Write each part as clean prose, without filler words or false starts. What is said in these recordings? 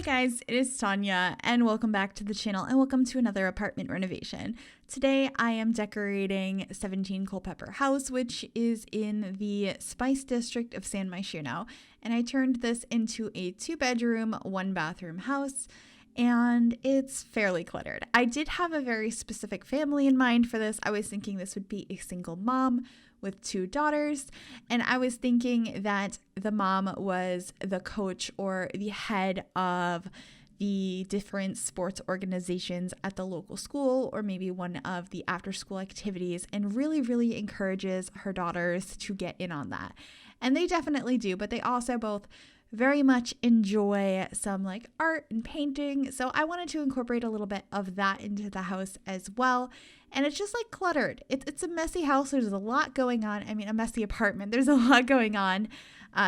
guys, it is Tanya and welcome back to the channel and welcome to another apartment renovation. Today I am decorating 17 Culpeper House, which is in the Spice District of San Myshuno, and I turned this into a 2-bedroom, 1-bathroom house, and it's fairly cluttered. I did have a very specific family in mind for this. I was thinking this would be a single mom with 2 daughters, and I was thinking that the mom was the coach or the head of the different sports organizations at the local school, or maybe one of the after school activities, and really encourages her daughters to get in on that. And they definitely do, but they also both very much enjoy some like art and painting. So I wanted to incorporate a little bit of that into the house as well. And it's just like cluttered. It's a messy house. There's a lot going on. I mean, a messy apartment. There's a lot going on.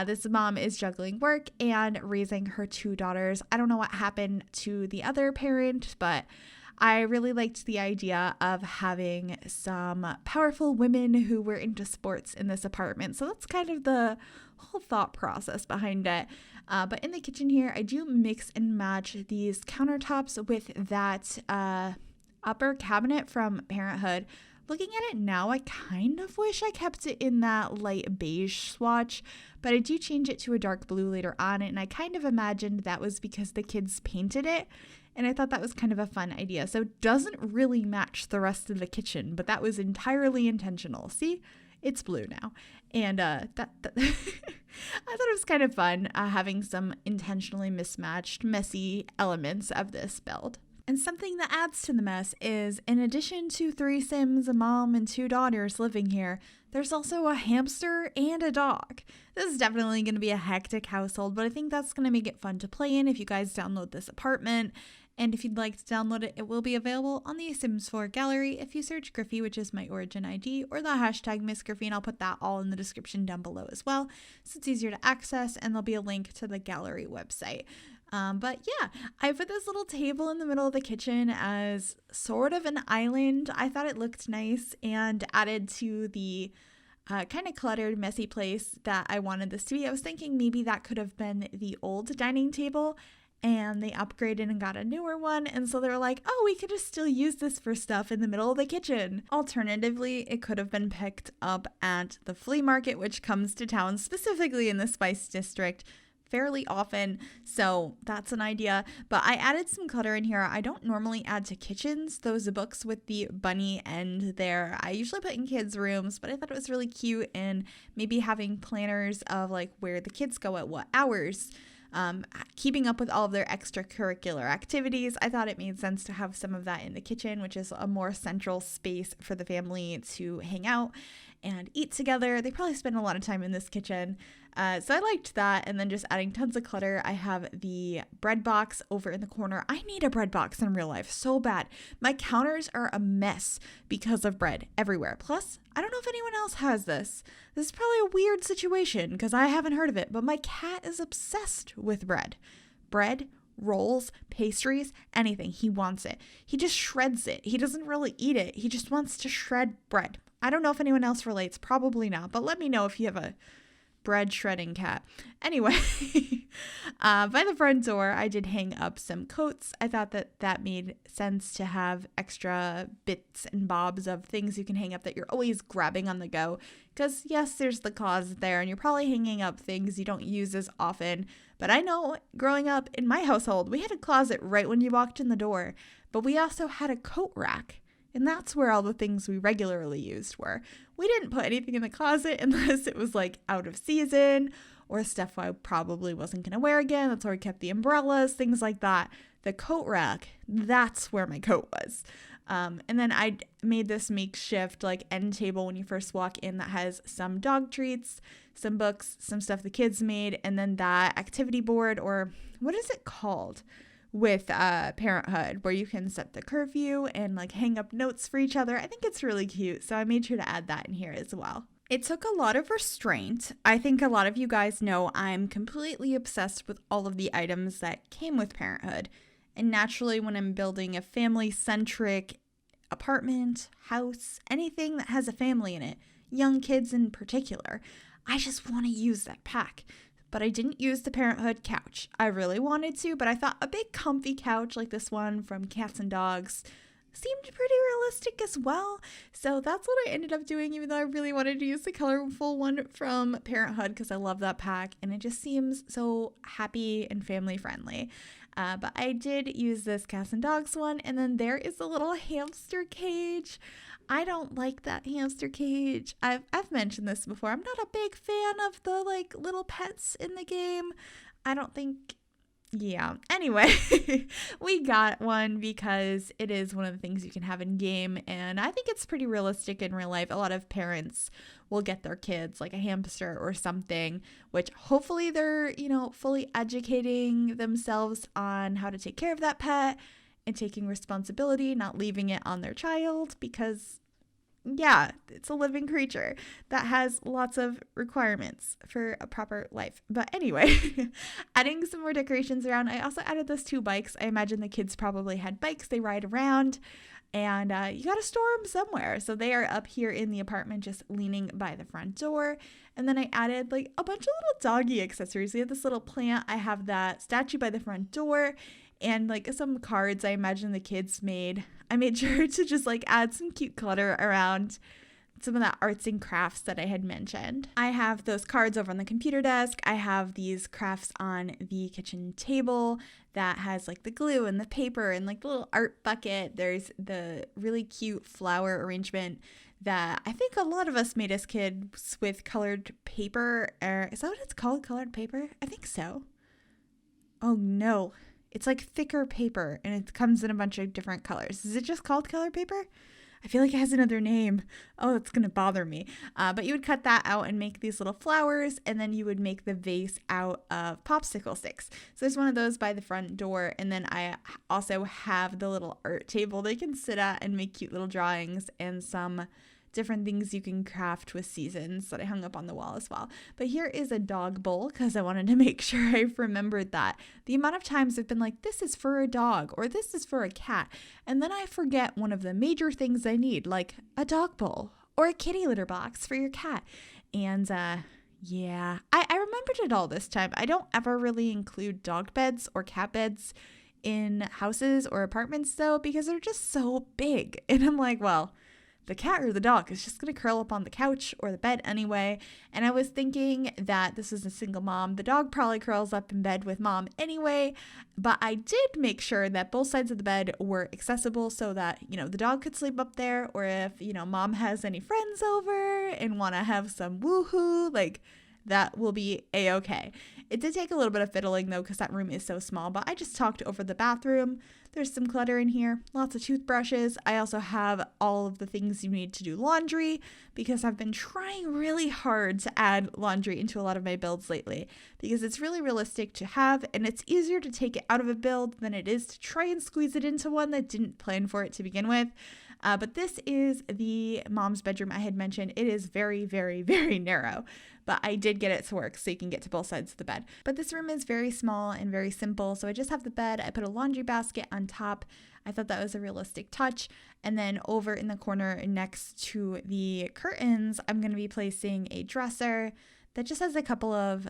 This mom is juggling work and raising her 2 daughters. I don't know what happened to the other parent, but I really liked the idea of having some powerful women who were into sports in this apartment. So that's kind of the whole thought process behind it. But in the kitchen here, I do mix and match these countertops with that upper cabinet from Parenthood. Looking at it now, I kind of wish I kept it in that light beige swatch, but I do change it to a dark blue later on, and I kind of imagined that was because the kids painted it, and I thought that was kind of a fun idea. So it doesn't really match the rest of the kitchen, but that was entirely intentional. See? It's blue now. And I thought it was kind of fun having some intentionally mismatched, messy elements of this build. And something that adds to the mess is, in addition to 3 Sims, a mom, and 2 daughters living here, there's also a hamster and a dog. This is definitely going to be a hectic household, but I think that's going to make it fun to play in if you guys download this apartment. And if you'd like to download it, it will be available on the Sims 4 gallery if you search Gryphi, which is my origin ID, or the hashtag MsGryphi, and I'll put that all in the description down below as well, so it's easier to access, and there'll be a link to the gallery website. But yeah, I put this little table in the middle of the kitchen as sort of an island. I thought it looked nice and added to the kind of cluttered, messy place that I wanted this to be. I was thinking maybe that could have been the old dining table, and they upgraded and got a newer one, and so they're like, oh, we could just still use this for stuff in the middle of the kitchen. Alternatively, it could have been picked up at the flea market, which comes to town specifically in the Spice District fairly often, so that's an idea. But I added some clutter in here. I don't normally add to kitchens, those books with the bunny end there. I usually put in kids' rooms, but I thought it was really cute, and maybe having planners of like where the kids go at what hours, keeping up with all of their extracurricular activities. I thought it made sense to have some of that in the kitchen, which is a more central space for the family to hang out and eat together. They probably spend a lot of time in this kitchen. So I liked that. And then just adding tons of clutter. I have the bread box over in the corner. I need a bread box in real life so bad. My counters are a mess because of bread everywhere. Plus, I don't know if anyone else has this. This is probably a weird situation because I haven't heard of it, but my cat is obsessed with bread. Bread, rolls, pastries, anything. He wants it. He just shreds it. He doesn't really eat it. He just wants to shred bread. I don't know if anyone else relates. Probably not, but let me know if you have a bread shredding cat. Anyway, by the front door, I did hang up some coats. I thought that made sense to have extra bits and bobs of things you can hang up that you're always grabbing on the go. Because yes, there's the closet there, and you're probably hanging up things you don't use as often. But I know growing up in my household, we had a closet right when you walked in the door, but we also had a coat rack. And that's where all the things we regularly used were. We didn't put anything in the closet unless it was like out of season or stuff I probably wasn't going to wear again. That's where we kept the umbrellas, things like that. The coat rack, that's where my coat was. And then I made this makeshift like end table when you first walk in that has some dog treats, some books, some stuff the kids made, and then that activity board, or what is it called? With Parenthood, where you can set the curfew and like hang up notes for each other. I think it's really cute, so I made sure to add that in here as well. It took a lot of restraint. I think a lot of you guys know I'm completely obsessed with all of the items that came with Parenthood, and naturally when I'm building a family-centric apartment, house, anything that has a family in it, young kids in particular, I just want to use that pack. but I didn't use the Parenthood couch. I really wanted to, but I thought a big comfy couch like this one from Cats and Dogs seemed pretty realistic as well. So that's what I ended up doing, even though I really wanted to use the colorful one from Parenthood because I love that pack and it just seems so happy and family friendly. But I did use this Cats and Dogs one, and then there is a little hamster cage. I don't like that hamster cage. I've mentioned this before. I'm not a big fan of the like little pets in the game. I don't think, yeah. Anyway, we got one because it is one of the things you can have in game, and I think it's pretty realistic in real life. A lot of parents will get their kids like a hamster or something, which hopefully they're, fully educating themselves on how to take care of that pet and taking responsibility, not leaving it on their child, because yeah, it's a living creature that has lots of requirements for a proper life. But anyway, adding some more decorations around. I also added those 2 bikes. I imagine the kids probably had bikes they ride around, and you got to store them somewhere. So they are up here in the apartment, just leaning by the front door. And then I added like a bunch of little doggy accessories. We have this little plant. I have that statue by the front door, and like some cards I imagine the kids made. I made sure to just like add some cute clutter around some of that arts and crafts that I had mentioned. I have those cards over on the computer desk. I have these crafts on the kitchen table that has like the glue and the paper and like the little art bucket. There's the really cute flower arrangement that I think a lot of us made as kids with colored paper. Is that what it's called? Colored paper? I think so. Oh no. It's like thicker paper, and it comes in a bunch of different colors. Is it just called colored paper? I feel like it has another name. Oh, that's going to bother me. But you would cut that out and make these little flowers, and then you would make the vase out of popsicle sticks. So there's one of those by the front door, and then I also have the little art table they can sit at and make cute little drawings and some different things you can craft with seasons that I hung up on the wall as well. But here is a dog bowl because I wanted to make sure I remembered that. The amount of times I've been like, this is for a dog or this is for a cat, and then I forget one of the major things I need, like a dog bowl or a kitty litter box for your cat. And yeah, I remembered it all this time. I don't ever really include dog beds or cat beds in houses or apartments though, because they're just so big. And I'm like, well, the cat or the dog is just going to curl up on the couch or the bed anyway. And I was thinking that this is a single mom. The dog probably curls up in bed with mom anyway. But I did make sure that both sides of the bed were accessible so that, the dog could sleep up there. Or if, mom has any friends over and want to have some woohoo, like that will be a-okay. It did take a little bit of fiddling though, because that room is so small, but I just talked over the bathroom. There's some clutter in here, lots of toothbrushes. I also have all of the things you need to do laundry because I've been trying really hard to add laundry into a lot of my builds lately because it's really realistic to have, and it's easier to take it out of a build than it is to try and squeeze it into one that didn't plan for it to begin with. But this is the mom's bedroom I had mentioned. It is very, very, very narrow, but I did get it to work so you can get to both sides of the bed. But this room is very small and very simple. So I just have the bed. I put a laundry basket on top. I thought that was a realistic touch. And then over in the corner next to the curtains, I'm going to be placing a dresser that just has a couple of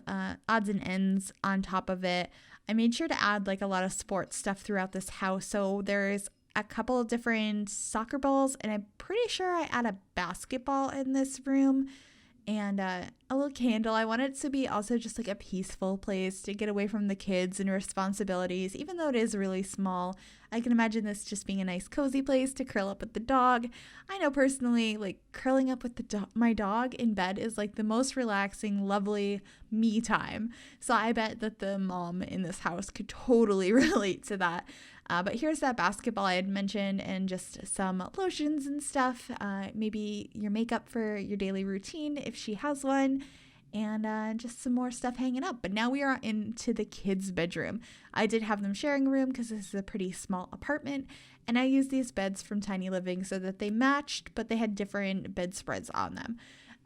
odds and ends on top of it. I made sure to add like a lot of sports stuff throughout this house. So there's a couple of different soccer balls, and I'm pretty sure I add a basketball in this room, and a little candle. I want it to be also just like a peaceful place to get away from the kids and responsibilities. Even though it is really small, I can imagine this just being a nice cozy place to curl up with the dog. I know personally, like curling up with my dog in bed is like the most relaxing, lovely me time. So I bet that the mom in this house could totally relate to that. But here's that basketball I had mentioned, and just some lotions and stuff. Maybe your makeup for your daily routine if she has one, and just some more stuff hanging up. But now we are into the kids' bedroom. I did have them sharing a room because this is a pretty small apartment, and I used these beds from Tiny Living so that they matched, but they had different bedspreads on them.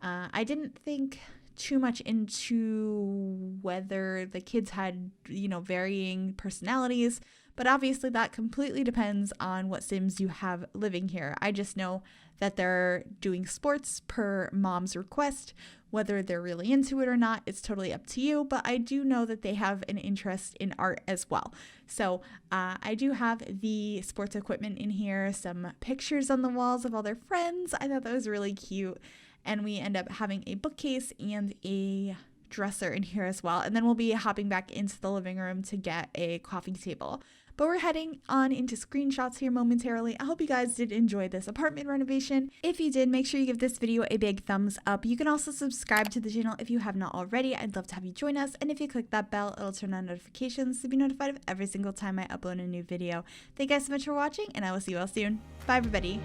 I didn't think too much into whether the kids had, varying personalities, but obviously that completely depends on what Sims you have living here. I just know that they're doing sports per mom's request. Whether they're really into it or not, it's totally up to you, but I do know that they have an interest in art as well. So I do have the sports equipment in here, some pictures on the walls of all their friends. I thought that was really cute. And we end up having a bookcase and a dresser in here as well. And then we'll be hopping back into the living room to get a coffee table. But we're heading on into screenshots here momentarily. I hope you guys did enjoy this apartment renovation. If you did, make sure you give this video a big thumbs up. You can also subscribe to the channel if you have not already. I'd love to have you join us. And if you click that bell, it'll turn on notifications to be notified of every single time I upload a new video. Thank you guys so much for watching, and I will see you all soon. Bye, everybody.